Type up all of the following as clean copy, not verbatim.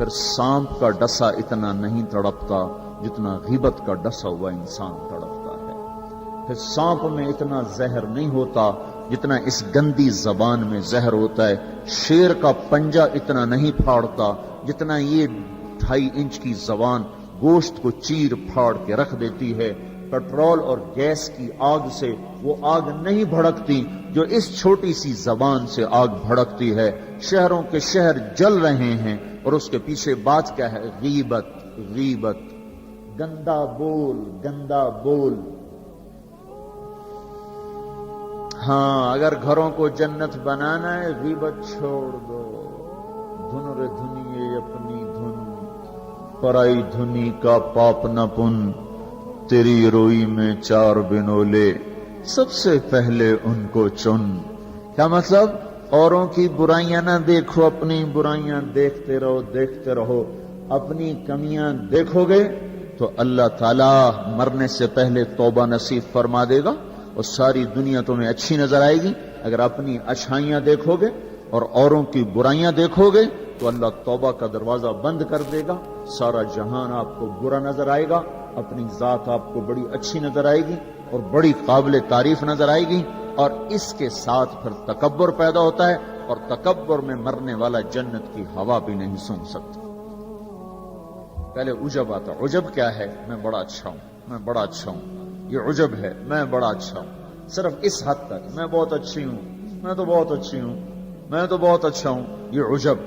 پھر سانپ کا ڈسا اتنا نہیں تڑپتا جتنا غیبت کا ڈسا ہوا انسان تڑپتا ہے. پھر سانپ میں اتنا زہر نہیں ہوتا جتنا اس گندی زبان میں زہر ہوتا ہے. شیر کا پنجہ اتنا نہیں پھاڑتا جتنا یہ 2.5 انچ کی زبان گوشت کو چیر پھاڑ کے رکھ دیتی ہے. پٹرول اور گیس کی آگ سے وہ آگ نہیں بھڑکتی جو اس چھوٹی سی زبان سے آگ بھڑکتی ہے. شہروں کے شہر جل رہے ہیں اور اس کے پیچھے بات کیا ہے؟ غیبت. غیبت، گندا بول، گندا بول. ہاں، اگر گھروں کو جنت بنانا ہے غیبت چھوڑ دو. دھن رے دھنیے اپنی دھن، پرائی دھنی کا پاپ نہ پن. تیری روئی میں 4 بنولے، سب سے پہلے ان کو چن. کیا مطلب؟ اوروں کی برائیاں نہ دیکھو، اپنی برائیاں دیکھتے رہو، دیکھتے رہو. اپنی کمیاں دیکھو گے تو اللہ تعالیٰ مرنے سے پہلے توبہ نصیب فرما دے گا اور ساری دنیا تمہیں اچھی نظر آئے گی. اگر اپنی اچھائیاں دیکھو گے اور اوروں کی برائیاں دیکھو گے تو اللہ توبہ کا دروازہ بند کر دے گا. سارا جہان آپ کو برا نظر آئے گا، اپنی ذات آپ کو بڑی اچھی نظر آئے گی اور بڑی قابل تعریف نظر آئے گی. اور اس کے ساتھ پھر تکبر پیدا ہوتا ہے اور تکبر میں مرنے والا جنت کی ہوا بھی نہیں سونگھ سکتا. پہلے عجب آتا. عجب کیا ہے؟ میں بڑا اچھا ہوں، میں بڑا اچھا ہوں. یہ عجب ہے، میں بڑا اچھا ہوں. صرف اس حد تک میں بہت اچھی ہوں، میں تو بہت اچھی ہوں، میں تو بہت اچھا ہوں. یہ عجب.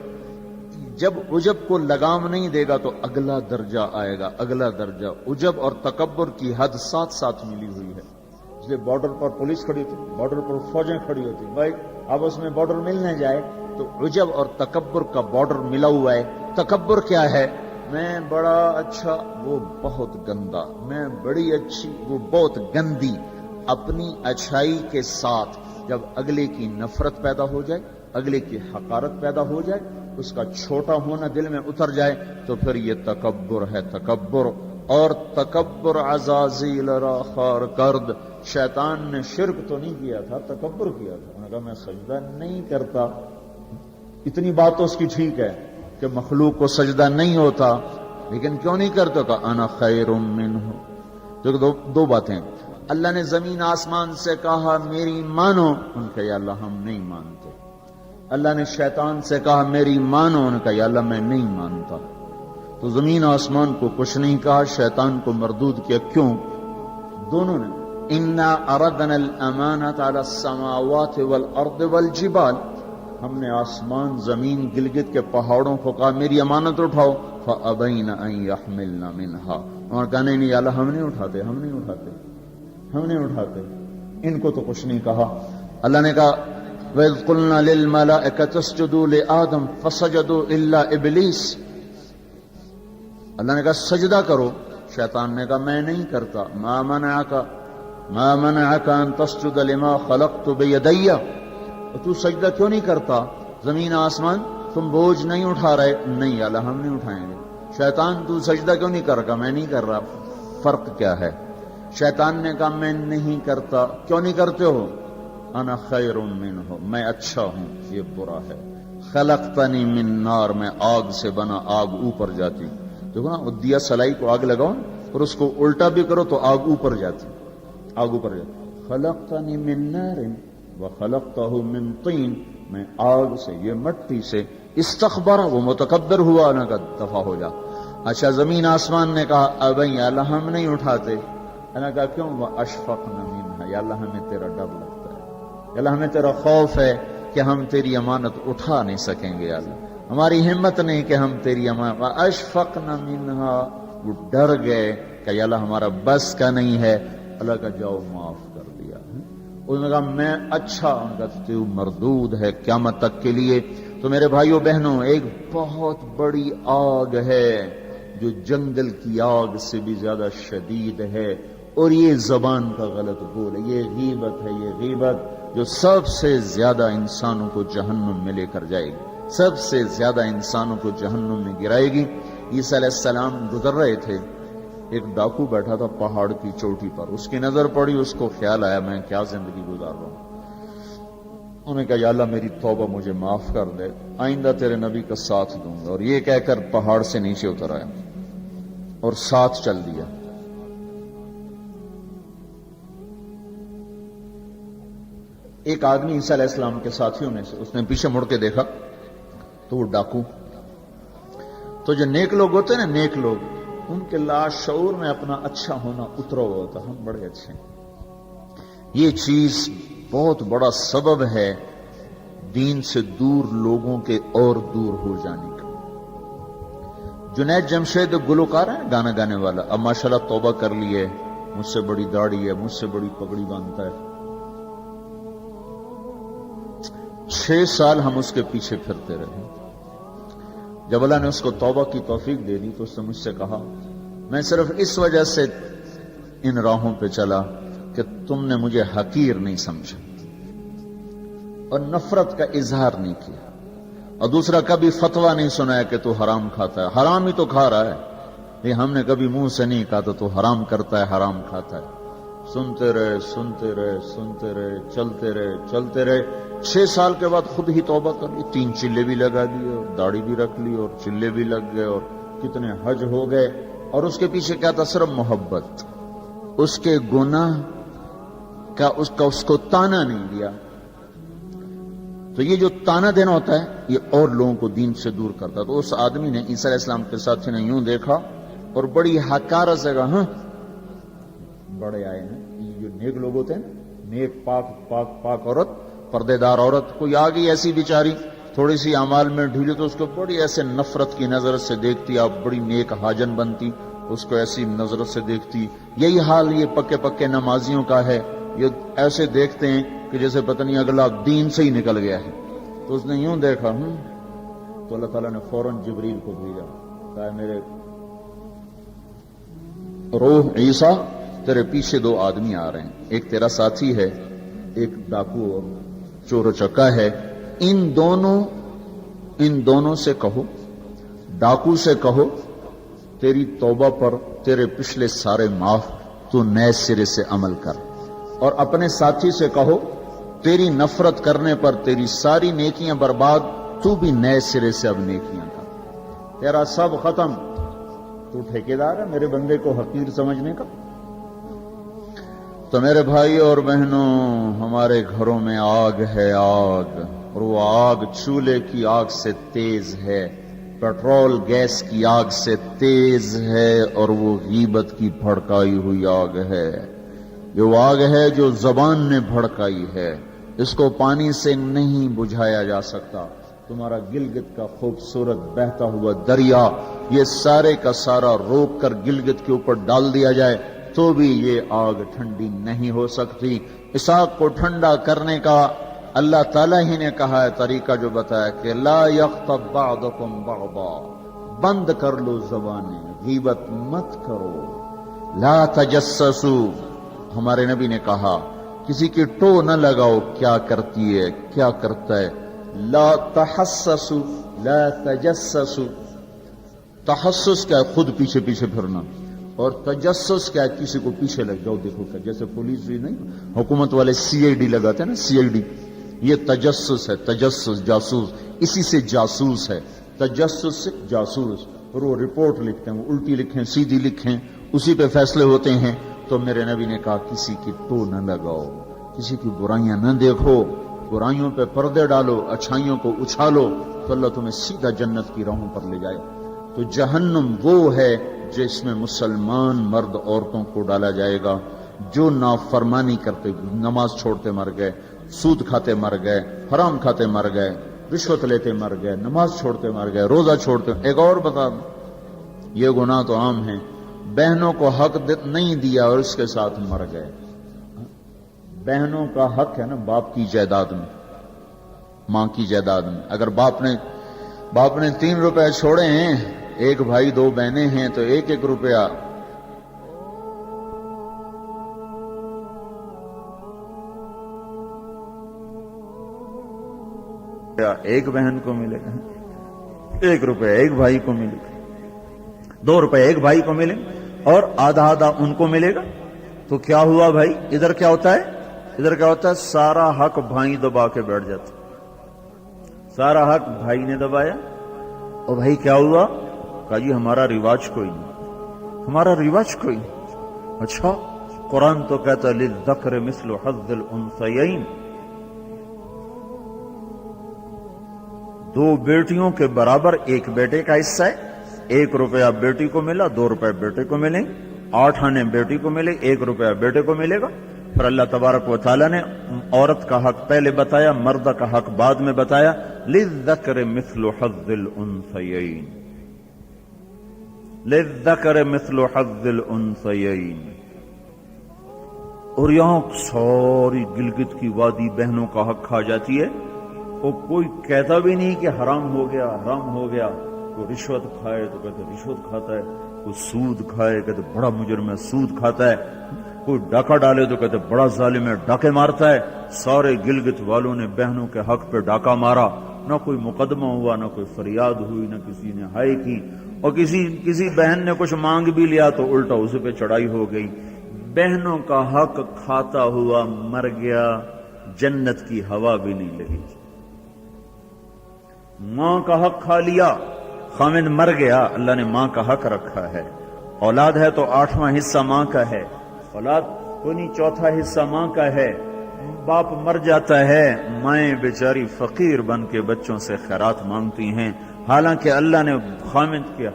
جب عجب کو لگام نہیں دے گا تو اگلا درجہ آئے گا، اگلا درجہ. عجب اور تکبر کی حد ساتھ ساتھ ملی ہوئی ہے. اس لیے بارڈر پر پولیس کھڑی ہوتی، بارڈر پر فوجیں کھڑی ہوتی. بھائی آپس میں بارڈر مل نہ جائے تو عجب اور تکبر کا بارڈر ملا ہوا ہے. تکبر کیا ہے؟ میں بڑا اچھا، وہ بہت گندا. میں بڑی اچھی، وہ بہت گندی. اپنی اچھائی کے ساتھ جب اگلے کی نفرت پیدا ہو جائے، اگلے کی حقارت پیدا ہو جائے، اس کا چھوٹا ہونا دل میں اتر جائے تو پھر یہ تکبر ہے. تکبر. اور تکبر عزازیل را خار کرد. شیطان نے شرک تو نہیں کیا تھا، تکبر کیا تھا. انہوں نے کہا میں سجدہ نہیں کرتا. اتنی بات تو اس کی ٹھیک ہے کہ مخلوق کو سجدہ نہیں ہوتا، لیکن کیوں نہیں کرتا؟ کہ انا خیر منہ. دو باتیں. اللہ نے زمین آسمان سے کہا میری مانو، ان کا یا اللہ ہم نہیں مانتے. اللہ نے شیطان سے کہا میری مانو، ان کا یا اللہ میں نہیں مانتا. تو زمین آسمان کو کچھ نہیں کہا، شیطان کو مردود کیا. کیوں؟ دونوں نے. انا اردنا الامانۃ علی السماوات والارض والجبال. ہم نے آسمان، زمین، گلگت کے پہاڑوں کو کہا میری امانت اٹھاؤ. فابین ان یحملن منها. اور کہا نہیں یا اللہ ہم نہیں اٹھاتے، ہم نہیں اٹھاتے، ہم نہیں اٹھاتے. ان کو تو کچھ نہیں کہا. اللہ نے کہا وَإِذْ قُلْنَا لِلْمَلَائِكَةِ اسْجُدُوا لِآدَمَ فَسَجَدُوا إِلَّا إِبْلِيسَ. اللہ نے کہا سجدہ کرو. شیطان نے کہا میں نہیں کرتا. مَا مَنَعَكَ أَن تَسْجُدَ لِمَا خَلَقْتُ بِيَدَيَّ. تو سجدہ کیوں نہیں کرتا؟ زمین آسمان تم بوجھ نہیں اٹھا رہے. نہیں اللہ ہم نہیں اٹھائیں گے. شیطان تو سجدہ کیوں نہیں کر رہا؟ میں نہیں کر رہا. فرق کیا ہے؟ شیطان نے کہا میں نہیں کرتا. کیوں نہیں کرتے ہو؟ انا خیر منہ، میں اچھا ہوں، یہ برا ہے. خلقتنی من نار، میں آگ سے بنا، آگ اوپر جاتی. دیکھو نا، دیا سلائی کو آگ لگاؤ اور اس کو الٹا بھی کرو تو آگ اوپر جاتی، آگ اوپر جاتی. خلقتنی من نار وخلقتہ من طین. میں آگ سے، یہ مٹی سے. استخبر، وہ متکبر ہوا، نہ کہ دفع ہو جا. اچھا زمین آسمان نے کہا ابھی اللہ ہم نہیں اٹھاتے. اللہ کہا کیوں؟ واشفقن منها، یا اللہ ہمیں تیرا ڈر لگتا ہے، یا اللہ ہمیں تیرا خوف ہے کہ ہم تیری امانت اٹھا نہیں سکیں گے. یا اللہ ہماری ہمت نہیں کہ ہم تیری امانت. واشفقن منها، وہ ڈر گئے کہ یا اللہ ہمارا بس کا نہیں ہے. اللہ کا جاؤ معاف کر دیا. انہوں نے کہا میں اچھا. ان کا تو مردود ہے قیامت تک کے لیے. تو میرے بھائیوں بہنوں، ایک بہت بڑی آگ ہے جو جنگل کی آگ سے بھی زیادہ شدید ہے، اور یہ زبان کا غلط بول ہے. یہ غیبت ہے. یہ غیبت جو سب سے زیادہ انسانوں کو جہنم میں لے کر جائے گی، سب سے زیادہ انسانوں کو جہنم میں گرائے گی. عیسیٰ علیہ السلام گزر رہے تھے، ایک ڈاکو بیٹھا تھا پہاڑ کی چوٹی پر. اس کی نظر پڑی، اس کو خیال آیا میں کیا زندگی گزار رہا ہوں. انہوں نے کہا یا اللہ میری توبہ مجھے معاف کر دے، آئندہ تیرے نبی کا ساتھ دوں گا، اور یہ کہہ کر پہاڑ سے نیچے اتر آیا اور ساتھ چل دیا۔ ایک آدمی عیسیٰ علیہ السلام کے ساتھیوں نے سے اس نے پیچھے مڑ کے دیکھا تو وہ ڈاکو، تو جو نیک لوگ ہوتے ہیں نا، نیک لوگ، ان کے لاشعور میں اپنا اچھا ہونا اترا ہوا ہوتا، ہم بڑے اچھے ہیں۔ یہ چیز بہت بڑا سبب ہے دین سے دور لوگوں کے اور دور ہو جانے کا۔ جنید جمشید گلوکار ہے گانا گانے والا، اب ماشاءاللہ توبہ کر لی ہے، مجھ سے بڑی داڑھی ہے، مجھ سے بڑی پگڑی باندھتا ہے۔ 6 سال ہم اس کے پیچھے پھرتے رہے۔ جب اللہ نے اس کو توبہ کی توفیق دے دی تو اس نے مجھ سے کہا میں صرف اس وجہ سے ان راہوں پہ چلا کہ تم نے مجھے حقیر نہیں سمجھا اور نفرت کا اظہار نہیں کیا، اور دوسرا کبھی فتویٰ نہیں سنایا کہ تو حرام کھاتا ہے، حرام ہی تو کھا رہا ہے، یہ ہم نے کبھی منہ سے نہیں کہا تو حرام کرتا ہے، حرام کھاتا ہے۔ سنتے رہے سنتے رہے سنتے رہے، چلتے رہے چلتے رہے۔ 6 سال کے بعد خود ہی توبہ کر لی، 3 چلے بھی لگا دیے اور داڑھی بھی رکھ لی اور چلے بھی لگ گئے اور کتنے حج ہو گئے، اور اس کے پیچھے کیا تھا؟ صرف محبت۔ اس کے گناہ کا اس کو تانا نہیں دیا۔ تو یہ جو تانا دینا ہوتا ہے یہ اور لوگوں کو دین سے دور کرتا ہے۔ تو اس آدمی نے عیسیٰ علیہ السلام کے ساتھی نے یوں دیکھا اور بڑی حقارت سے کہا ہاں بڑے آئے ہیں، یہ جو نیک لوگ ہوتے ہیں، نیک پاک پاک پاک عورت، پردے دار عورت، کوئی آ گئی ایسی بیچاری تھوڑی سی اعمال میں ڈھیلی تو اس کو بڑی ایسے نفرت کی نظر سے دیکھتی، آپ بڑی نیک حاجن بنتی، اس کو ایسی نظر سے دیکھتی۔ یہی حال یہ پکے پکے نمازیوں کا ہے، یہ ایسے دیکھتے ہیں کہ جیسے پتہ نہیں اگلا دین سے ہی نکل گیا ہے۔ تو اس نے یوں دیکھا تو اللہ تعالیٰ نے فوراً جبریل کو بھیجا، کہا میرے روح عیسیٰ تیرے پیچھے 2 آدمی آ رہے ہیں، ایک تیرا ساتھی ہے، ایک ڈاکو اور چور و چکا ہے، ان دونوں سے کہو، ڈاکو سے کہو تیری توبہ پر تیرے پچھلے سارے معاف، تو نئے سرے سے عمل کر، اور اپنے ساتھی سے کہو تیری نفرت کرنے پر تیری ساری نیکیاں برباد، تو بھی نئے سرے سے اب نیکیاں کر، تیرا سب ختم، تو ٹھیکیدار ہے میرے بندے کو حقیر سمجھنے کا۔ تو میرے بھائی اور بہنوں، ہمارے گھروں میں آگ ہے، آگ، اور وہ آگ چولہے کی آگ سے تیز ہے، پیٹرول گیس کی آگ سے تیز ہے، اور وہ غیبت کی بھڑکائی ہوئی آگ ہے۔ یہ وہ آگ ہے جو زبان نے بھڑکائی ہے، اس کو پانی سے نہیں بجھایا جا سکتا۔ تمہارا گلگت کا خوبصورت بہتا ہوا دریا، یہ سارے کا سارا روک کر گلگت کے اوپر ڈال دیا جائے تو بھی یہ آگ ٹھنڈی نہیں ہو سکتی۔ اس آگ کو ٹھنڈا کرنے کا اللہ تعالیٰ ہی نے کہا ہے طریقہ، جو بتایا کہ لا یغتب بعضکم بعضا، بند کر لو زبانیں، غیبت مت کرو، لا تجسسوا، ہمارے نبی نے کہا کسی کی ٹو نہ لگاؤ، کیا کرتی ہے کیا کرتا ہے، لا تحسسوا لا تجسسوا، تحسس کیا ہے؟ خود پیچھے پیچھے پھرنا، اور تجسس کیا ہے؟ کسی کو پیچھے لگ جاؤ دیکھو کیا، جیسے پولیس بھی نہیں حکومت والے CID لگاتے ہیں نا، CID، یہ تجسس ہے، تجسس جاسوس، اسی سے جاسوس ہے، تجسس سے جاسوس، اور وہ رپورٹ لکھتے ہیں، وہ الٹی لکھیں سیدھی لکھیں، اسی پہ فیصلے ہوتے ہیں۔ تو میرے نبی نے کہا کسی کی ٹو نہ لگاؤ، کسی کی برائیاں نہ دیکھو، برائیوں پہ پردے ڈالو، اچھائیوں کو اچھالو، تو اللہ تمہیں سیدھا جنت کی راہوں پر لے جائے۔ تو جہنم وہ ہے جس میں مسلمان مرد عورتوں کو ڈالا جائے گا جو نافرمانی کرتے، نماز چھوڑتے مر گئے، سود کھاتے مر گئے، حرام کھاتے مر گئے، رشوت لیتے مر گئے، نماز چھوڑتے مر گئے، روزہ چھوڑتے۔ ایک اور بتا دوں، یہ گناہ تو عام ہیں، بہنوں کو حق نہیں دیا اور اس کے ساتھ مر گئے۔ بہنوں کا حق ہے نا باپ کی جائیداد میں، ماں کی جائیداد میں، اگر باپ نے 3 روپے چھوڑے ہیں، ایک بھائی 2 بہنیں ہیں تو 1-1 روپیہ ایک بہن کو ملے گا، 1 روپیہ ایک بھائی کو ملے گا، 2 روپے ایک بھائی کو ملے اور آدھا آدھا ان کو ملے گا۔ تو کیا ہوا بھائی؟ ادھر کیا ہوتا ہے؟ ادھر کیا ہوتا ہے سارا حق بھائی دبا کے بیٹھ جاتا، سارا حق بھائی نے دبایا، اور بھائی کیا ہوا؟ کہا جی ہمارا رواج کوئی نہیں، ہمارا رواج کوئی نہیں۔ اچھا قرآن تو کہتا ہے للذکر مثل حظ الانثیین، دو بیٹیوں کے برابر ایک بیٹے کا حصہ ہے، 1 روپیہ بیٹی کو ملا، 2 روپے بیٹے کو ملیں، 8 آنے بیٹی کو ملے، 1 روپیہ بیٹے کو ملے گا۔ پھر اللہ تبارک و تعالیٰ نے عورت کا حق پہلے بتایا، مرد کا حق بعد میں بتایا، للذکر مثل حظ الانثیین، للذکر مثل حظ الانثیین۔ اور یہاں ساری گلگت کی وادی بہنوں کا حق کھا جاتی ہے، اور کوئی کہتا بھی نہیں کہ حرام ہو گیا، حرام ہو گیا۔ کوئی رشوت کھائے تو کہتے رشوت کھاتا ہے، کوئی سود کھائے کہتے بڑا مجرم ہے سود کھاتا ہے، کوئی ڈاکہ ڈالے تو کہتے بڑا ظالم ہے ڈاکے مارتا ہے۔ سارے گلگت والوں نے بہنوں کے حق پہ ڈاکہ مارا، نہ کوئی مقدمہ ہوا، نہ کوئی فریاد ہوئی، نہ کسی نے ہائے کی، اور کسی بہن نے کچھ مانگ بھی لیا تو الٹا اس پہ چڑھائی ہو گئی۔ بہنوں کا حق کھاتا ہوا مر گیا، جنت کی ہوا بھی نہیں لگی۔ ماں کا حق کھا لیا، خامد مر گیا، اللہ نے ماں کا حق رکھا ہے۔ اولاد ہے تو 8واں حصہ ماں کا ہے، اولاد کوئی نہیں 4تھا حصہ ماں کا ہے۔ باپ مر جاتا ہے، مائیں بیچاری فقیر بن کے بچوں سے خیرات مانگتی ہیں، حالانکہ اللہ نے خامد کے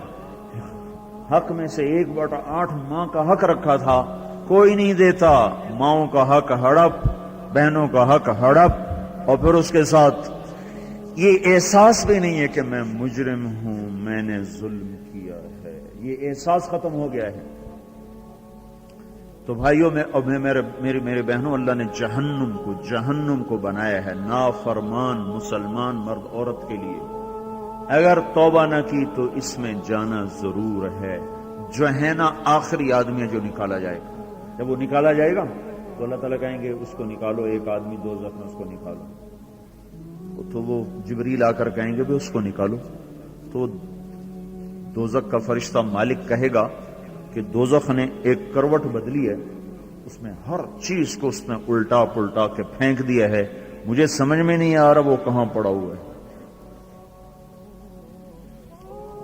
حق میں سے 1/8 ماں کا حق رکھا تھا، کوئی نہیں دیتا۔ ماؤں کا حق ہڑپ، بہنوں کا حق ہڑپ، اور پھر اس کے ساتھ یہ احساس بھی نہیں ہے کہ میں مجرم ہوں، میں نے ظلم کیا ہے، یہ احساس ختم ہو گیا ہے۔ تو بھائیوں میرے بہنوں، اللہ نے جہنم کو بنایا ہے نافرمان مسلمان مرد عورت کے لیے۔ اگر توبہ نہ کی تو اس میں جانا ضرور ہے۔ جو ہے نا آخری آدمی جو نکالا جائے گا، جب وہ نکالا جائے گا تو اللہ تعالیٰ کہیں گے اس کو نکالو، ایک آدمی دوزخ میں اس کو نکالو، تو وہ جبریل آ کر کہیں گے بھی اس کو نکالو، تو دوزخ کا فرشتہ مالک کہے گا کہ دوزخ نے ایک کروٹ بدلی ہے، اس میں ہر چیز کو اس نے الٹا پلٹا کے پھینک دیا ہے، مجھے سمجھ میں نہیں آ رہا وہ کہاں پڑا ہوا ہے۔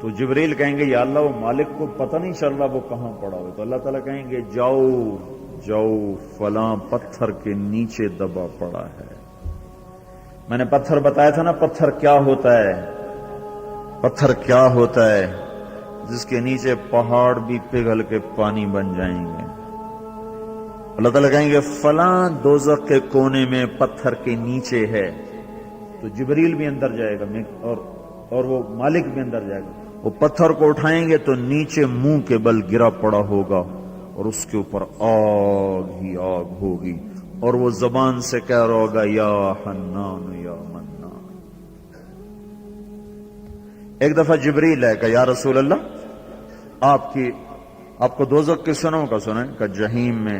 تو جبریل کہیں گے یا اللہ وہ مالک کو پتہ نہیں چل رہا وہ کہاں پڑا ہوا ہے، تو اللہ تعالیٰ کہیں گے جاؤ فلاں پتھر کے نیچے دبا پڑا ہے۔ میں نے پتھر بتایا تھا نا، پتھر کیا ہوتا ہے، پتھر کیا ہوتا ہے جس کے نیچے پہاڑ بھی پگھل کے پانی بن جائیں گے۔ اللہ تعالیٰ کہیں گے فلاں دوزخ کے کونے میں پتھر کے نیچے ہے، تو جبریل بھی اندر جائے گا اور وہ مالک بھی اندر جائے گا، وہ پتھر کو اٹھائیں گے تو نیچے منہ کے بل گرا پڑا ہوگا، اور اس کے اوپر آگ ہی آگ ہوگی، اور وہ زبان سے کہہ رہا ہوگا یا حنان یا منان۔ ایک دفعہ جبریل ہے کہ یا رسول اللہ آپ کو دوزخ کے سنوں کا سنیں کہ جہیم میں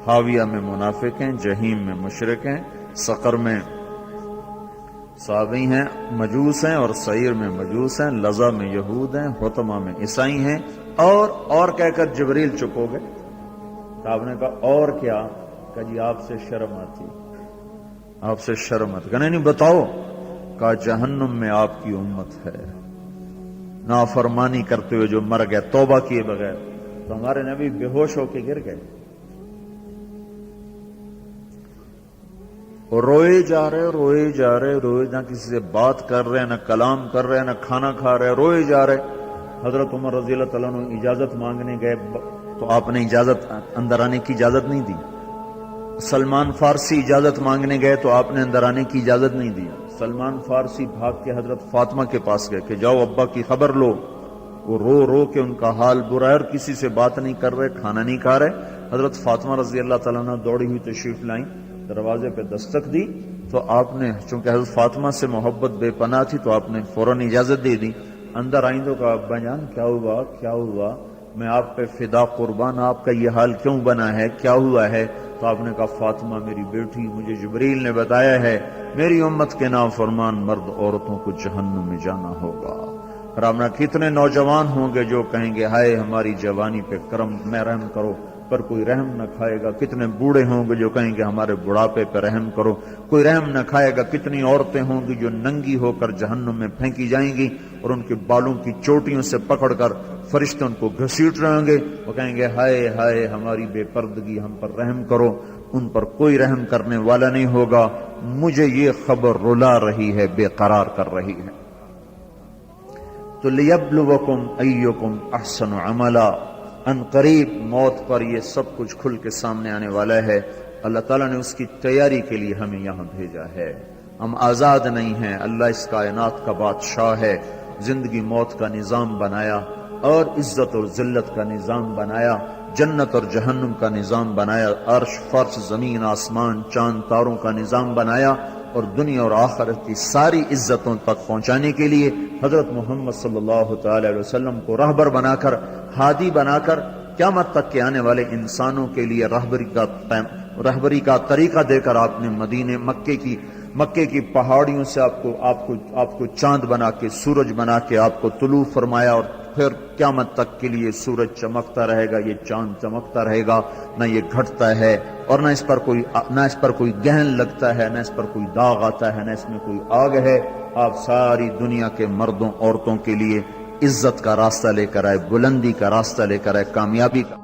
حاویہ میں منافق ہیں، جہیم میں مشرک ہیں، سقر میں صابئی ہیں مجوس ہیں، اور سعیر میں مجوس ہیں، لظہ میں یہود ہیں، حطمہ میں عیسائی ہیں، اور کہہ کر جبریل چپ ہو گئے۔ تو آپ نے کہا اور کیا؟ کہ جی آپ سے شرم آتی، آپ سے شرم آتی۔ کہنے نہیں بتاؤ، کہا جہنم میں آپ کی امت ہے، نافرمانی کرتے ہوئے جو مر گئے توبہ کیے بغیر، تو ہمارے نبی بے ہوش ہو کے گر گئے، اور روئے جا رہے، نہ کسی سے بات کر رہے، نہ کلام کر رہے، نہ کھانا کھا رہے، روئے جا رہے۔ حضرت عمر رضی اللہ تعالیٰ عنہ اجازت مانگنے گئے تو آپ نے اندر آنے کی اجازت نہیں دی۔ سلمان فارسی اجازت مانگنے گئے تو آپ نے اندر آنے کی اجازت نہیں دی۔ سلمان فارسی بھاگ کے حضرت فاطمہ کے پاس گئے کہ جاؤ ابا کی خبر لو، وہ رو کے ان کا حال برا ہے، اور کسی سے بات نہیں کر رہے، کھانا نہیں کھا رہے۔ حضرت فاطمہ رضی اللہ تعالیٰ عنہ دوڑی ہوئی تشریف لائیں، دروازے پہ دستک دی تو آپ نے، چونکہ حضرت فاطمہ سے محبت بے پناہ تھی، تو آپ نے فوراً اجازت دے دی۔ اندر آئیں تو کہا ابا جان کیا ہوا، میں آپ پہ فدا قربان، آپ کا یہ حال کیوں بنا ہے، کیا ہوا ہے؟ تو آپ نے کہا فاطمہ میری بیٹی، مجھے جبریل نے بتایا ہے میری امت کے نافرمان مرد عورتوں کو جہنم میں جانا ہوگا۔ رامنا کتنے نوجوان ہوں گے جو کہیں گے ہائے ہماری جوانی پہ کرم میں رحم کرو، پر کوئی رحم نہ کھائے گا۔ کتنے بوڑھے ہوں گے جو کہیں گے ہمارے بڑھاپے پہ رحم کرو، کوئی رحم نہ کھائے گا۔ کتنی عورتیں ہوں گی جو ننگی ہو کر جہنم میں پھینکی جائیں گی اور ان کے بالوں کی چوٹیوں سے پکڑ کر فرشتے ان کو گھسیٹ رہے ہوں گے، وہ کہیں گے ہائے ہائے ہماری بے پردگی، ہم پر رحم کرو۔ ان پر کوئی رحم کرنے والا نہیں ہوگا۔ مجھے یہ خبر رلا رہی ہے، بے قرار کر رہی ہے۔ تو لیبلوکم ایکم احسن عملا، ان قریب موت پر یہ سب کچھ کھل کے سامنے آنے والا ہے۔ اللہ تعالیٰ نے اس کی تیاری کے لیے ہمیں یہاں بھیجا ہے۔ ہم آزاد نہیں ہیں، اللہ اس کائنات کا بادشاہ ہے۔ زندگی موت کا نظام بنایا اور عزت اور ذلت کا نظام بنایا، جنت اور جہنم کا نظام بنایا، عرش فرش زمین آسمان چاند تاروں کا نظام بنایا، اور دنیا اور آخرت کی ساری عزتوں تک پہنچانے کے لیے حضرت محمد صلی اللہ تعالی علیہ وسلم کو رہبر بنا کر، ہادی بنا کر، قیامت تک کے آنے والے انسانوں کے لیے رہبری کا طریقہ دے کر آپ نے مکے کی پہاڑیوں سے آپ کو چاند بنا کے، سورج بنا کے آپ کو طلوع فرمایا، اور پھر قیامت تک کے لیے سورج چمکتا رہے گا، یہ چاند چمکتا رہے گا، نہ یہ گھٹتا ہے اور نہ اس پر کوئی گہن لگتا ہے، نہ اس پر کوئی داغ آتا ہے، نہ اس میں کوئی آگ ہے۔ آپ ساری دنیا کے مردوں عورتوں کے لیے عزت کا راستہ لے کر آئے، بلندی کا راستہ لے کر آئے، کامیابی کا